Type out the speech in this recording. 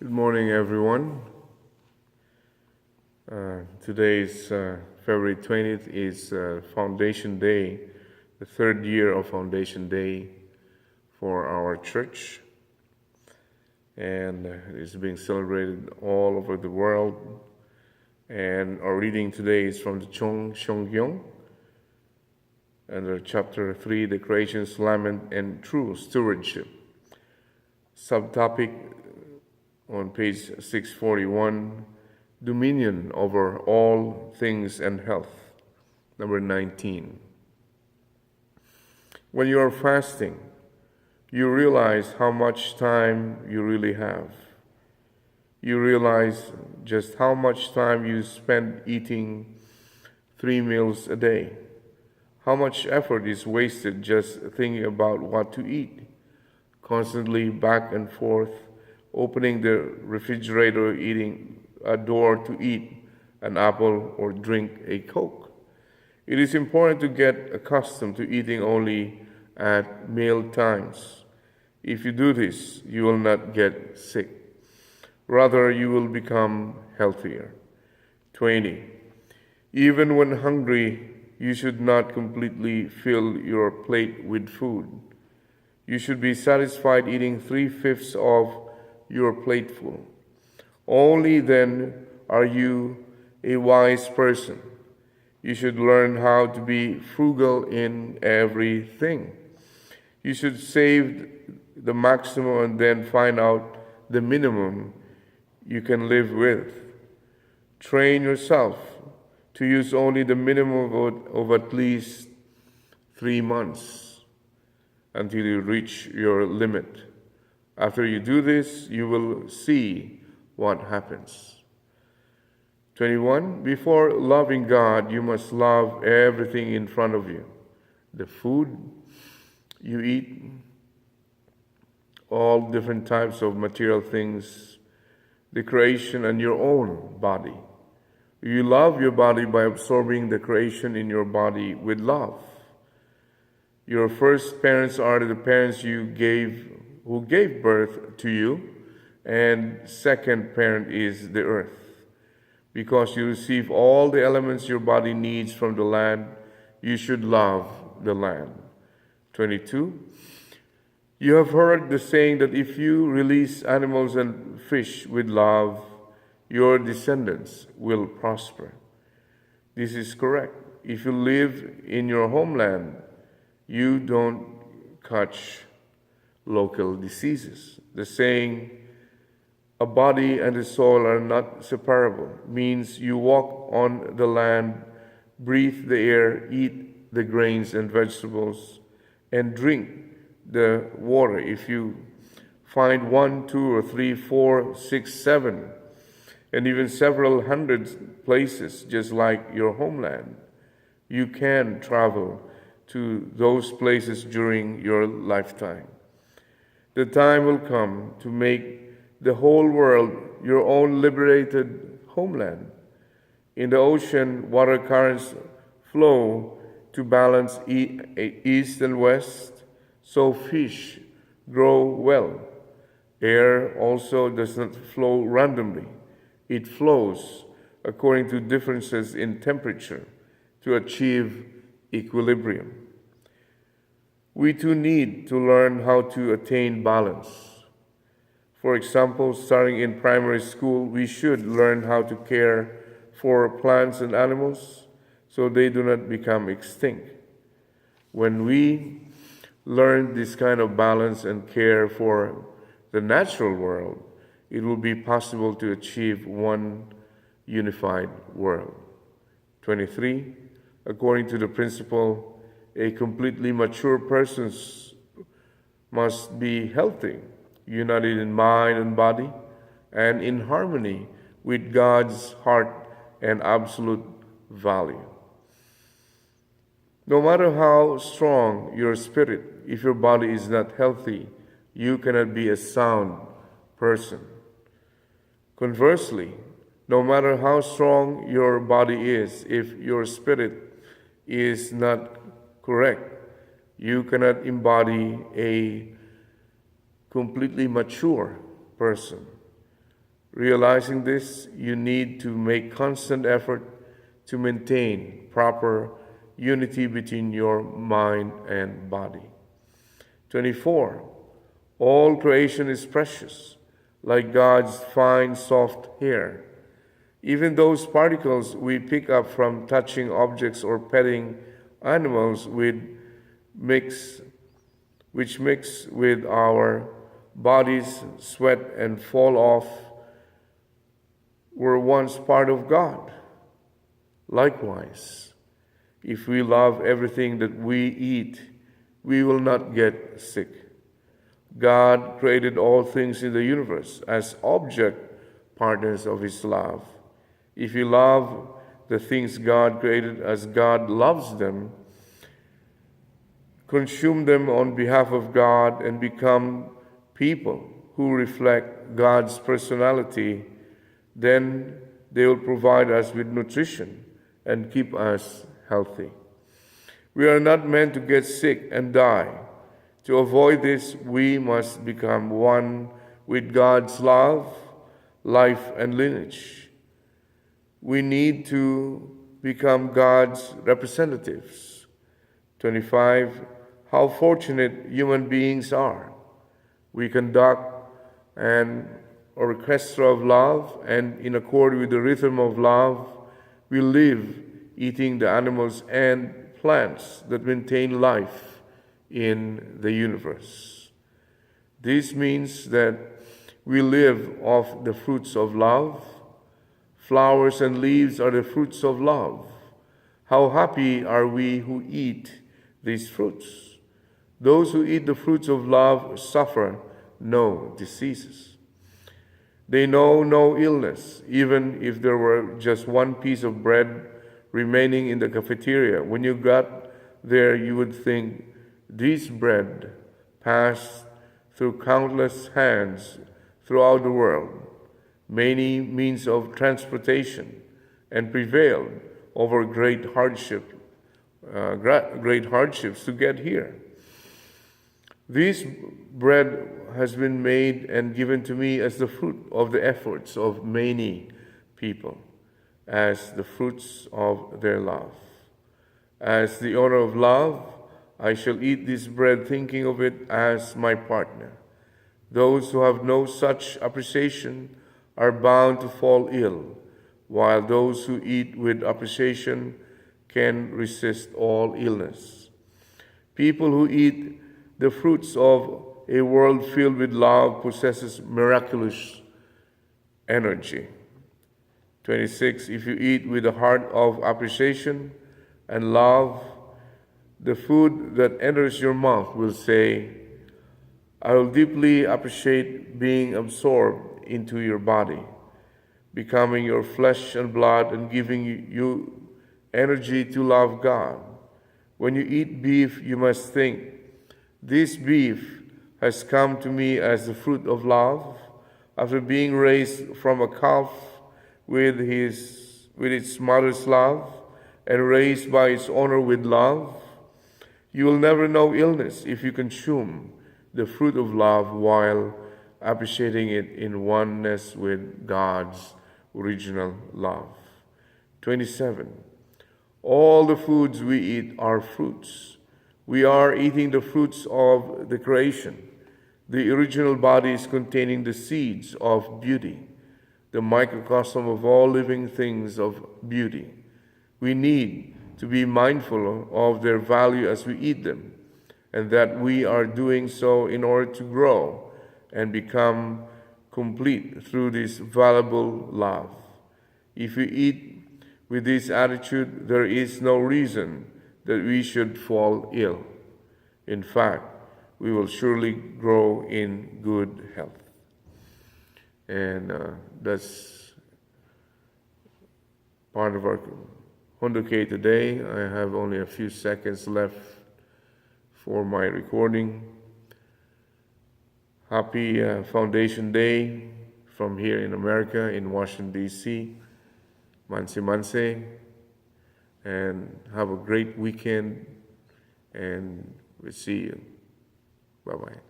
Good morning, everyone. Today's February 20th is Foundation Day, the third year of Foundation Day for our church. And it's being celebrated all over the world. And our reading today is from the Cheon Seong Gyeong, under chapter 3, the creation's lament and true stewardship. Subtopic on page 641, dominion over all things and health. Number 19. When you are fasting, you realize how much time you really have. You realize just how much time you spend eating 3 meals a day. How much effort is wasted just thinking about what to eat, constantly back and forth, opening the refrigerator, eating a door to eat an apple or drink a Coke. It is important to get accustomed to eating only at meal times. If you do this, you will not get sick. Rather, you will become healthier. 20. Even when hungry, you should not completely fill your plate with food. You should be satisfied eating 3/5 of your plateful. Only then are you a wise person. You should learn how to be frugal in everything. You should save the maximum and then find out the minimum you can live with. Train yourself to use only the minimum of at least 3 months until you reach your limit. After you do this, you will see what happens. 21. Before loving God, you must love everything in front of you. The food you eat, all different types of material things, the creation, and your own body. You love your body by absorbing the creation in your body with love. Your first parents are the parents who gave birth to you, and second parent is the earth. Because you receive all the elements your body needs from the land, you should love the land. 22. You have heard the saying that if you release animals and fish with love, your descendants will prosper. This is correct. If you live in your homeland, you don't catch local diseases. The saying, a body and the soul are not separable, means you walk on the land, breathe the air, eat the grains and vegetables, and drink the water. If you find 1, 2, or 3, 4, 6, 7, and even several hundred places just like your homeland, you can travel to those places during your lifetime. The time will come to make the whole world your own liberated homeland. In the ocean, water currents flow to balance east and west, so fish grow well. Air also does not flow randomly. It flows according to differences in temperature to achieve equilibrium. We too need to learn how to attain balance. For example, starting in primary school, we should learn how to care for plants and animals so they do not become extinct. When we learn this kind of balance and care for the natural world, it will be possible to achieve one unified world. 23. According to the principle, a completely mature person must be healthy, united in mind and body, and in harmony with God's heart and absolute value. No matter how strong your spirit, if your body is not healthy, you cannot be a sound person. Conversely, no matter how strong your body is, if your spirit is not correct, you cannot embody a completely mature person. Realizing this, you need to make constant effort to maintain proper unity between your mind and body. 24. All creation is precious, like God's fine, soft hair. Even those particles we pick up from touching objects or petting animals which mix with our bodies, sweat, and fall off, were once part of God. Likewise, if we love everything that we eat, we will not get sick. God created all things in the universe as object partners of His love. If you love the things God created as God loves them, consume them on behalf of God, and become people who reflect God's personality, then they will provide us with nutrition and keep us healthy. We are not meant to get sick and die. To avoid this, we must become one with God's love, life, and lineage. We need to become God's representatives. 25. How fortunate human beings are. We conduct an orchestra of love, and in accord with the rhythm of love, we live eating the animals and plants that maintain life in the universe. This means that we live off the fruits of love. Flowers and leaves are the fruits of love. How happy are we who eat these fruits? Those who eat the fruits of love suffer no diseases. They know no illness, even if there were just one piece of bread remaining in the cafeteria. When you got there, you would think, this bread passed through countless hands throughout the world, many means of transportation, and prevailed over great hardships to get here. This bread has been made and given to me as the fruit of the efforts of many people, as the fruits of their love. As the owner of love, I shall eat this bread thinking of it as my partner. Those who have no such appreciation are bound to fall ill, while those who eat with appreciation can resist all illness. People who eat the fruits of a world filled with love possesses miraculous energy. 26. If you eat with a heart of appreciation and love, the food that enters your mouth will say, I will deeply appreciate being absorbed into your body, becoming your flesh and blood, and giving you energy to love God. When you eat beef, you must think, this beef has come to me as the fruit of love, after being raised from a calf with its mother's love, and raised by its owner with love. You will never know illness if you consume the fruit of love while appreciating it in oneness with God's original love. 27. All the foods we eat are fruits. We are eating the fruits of the creation, the original bodies containing the seeds of beauty, the microcosm of all living things of beauty. We need to be mindful of their value as we eat them, and that we are doing so in order to grow and become complete through this valuable love. If we eat with this attitude, there is no reason that we should fall ill. In fact, we will surely grow in good health. And that's part of our Honduke today. I have only a few seconds left for my recording. Happy Foundation Day from here in America, in Washington, D.C. Manse Manse. And have a great weekend, and we'll see you. Bye-bye.